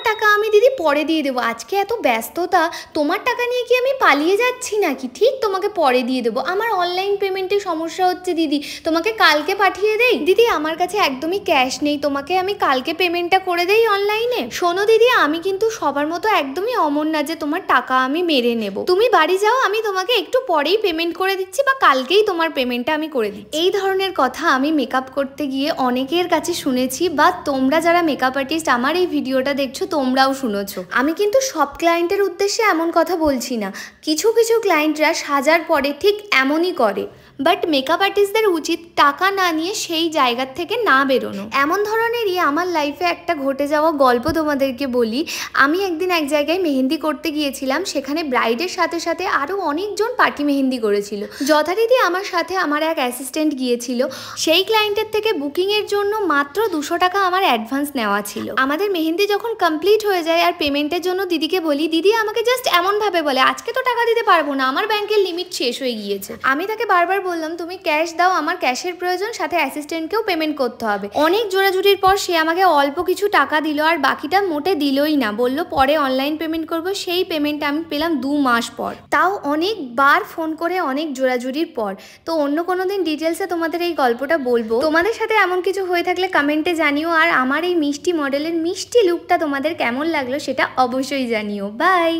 টাকা আমি দিদি পরে দিয়ে দেবো, আজকে এত ব্যস্ততা, তোমার টাকা নিয়ে কি আমি পালিয়ে যাচ্ছি নাকি? ঠিক তোমাকে পরে দিয়ে দেবো, আমার অনলাইন পেমেন্টে সমস্যা হচ্ছে দিদি, তোমাকে কালকে পাঠিয়ে দেই। দিদি আমার কাছে একদমই ক্যাশ নেই, তোমাকে আমি কালকে পেমেন্টটা করে দেই অনলাইনে। শোনো দিদি, আমি কিন্তু সবার মতো একদমই অমর না যে তোমার টাকা আমি মেরে নেব। তুমি বাড়ি যাও, আমি তোমাকে একটু পরেই পেমেন্ট করে দিচ্ছি বা কালকেই তোমার পেমেন্টটা আমি করে দিচ্ছি। এই ধরনের কথা আমি মেকআপ করতে গিয়ে অনেকের কাছে শুনেছি, বা তোমরা যারা মেকআপ আর্টিস্ট আমার এই ভিডিওটা দেখছো তোমরাও শুনেছো। আমি কিন্তু সব ক্লায়েন্টের উদ্দেশ্যে এমন কথা বলছি না, কিছু কিছু ক্লায়েন্টরা সাজার পরে ঠিক এমনই করে, বাট মেকআপ আর্টিস্টদের উচিত টাকা না নিয়ে সেই জায়গার থেকে না বেরোনো। এমন ধরনেরই আমার লাইফে একটা ঘটে যাওয়া গল্প তোমাদেরকে বলি। আমি একদিন এক জায়গায় মেহেন্দি করতে গিয়েছিলাম, সেখানে ব্রাইডের সাথে সাথে আরও অনেকজন পার্টি মেহেন্দি করেছিল। যথারীতি আমার সাথে আমার এক অ্যাসিস্ট্যান্ট গিয়েছিল। সেই ক্লায়েন্টের থেকে বুকিংয়ের জন্য মাত্র 200 টাকা আমার অ্যাডভান্স নেওয়া ছিল। আমাদের মেহেন্দি যখন কমপ্লিট হয়ে যায় আর পেমেন্টের জন্য দিদিকে বলি, দিদি আমাকে জাস্ট এমনভাবে বলে, আজকে তো টাকা দিতে পারবো না, আমার ব্যাংকের লিমিট শেষ হয়ে গিয়েছে। আমি তাকে বারবার বললাম, তুমি ক্যাশ দাও, আমার ক্যাশের প্রয়োজন, সাথে অ্যাসিস্ট্যান্টকেও পেমেন্ট করতে হবে। অনেক জোরাজুরির পর সে আমাকে অল্প কিছু টাকা দিল, আর বাকিটা মোটে দিলই না, বলল পরে অনলাইন পেমেন্ট করব। সেই পেমেন্টটা আমি পেলাম 2 মাস পর, তাও অনেকবার ফোন করে, অনেক জোরাজুরির পর। তো অন্য কোনো দিন ডিটেলসে তোমাদের এই গল্পটা বলবো। তোমাদের সাথে এমন কিছু হয়ে থাকলে কমেন্টে জানিও, আর আমার এই মিষ্টি মডেলের মিষ্টি লুকটা তোমাদের কেমন লাগলো সেটা অবশ্যই জানিও। বাই।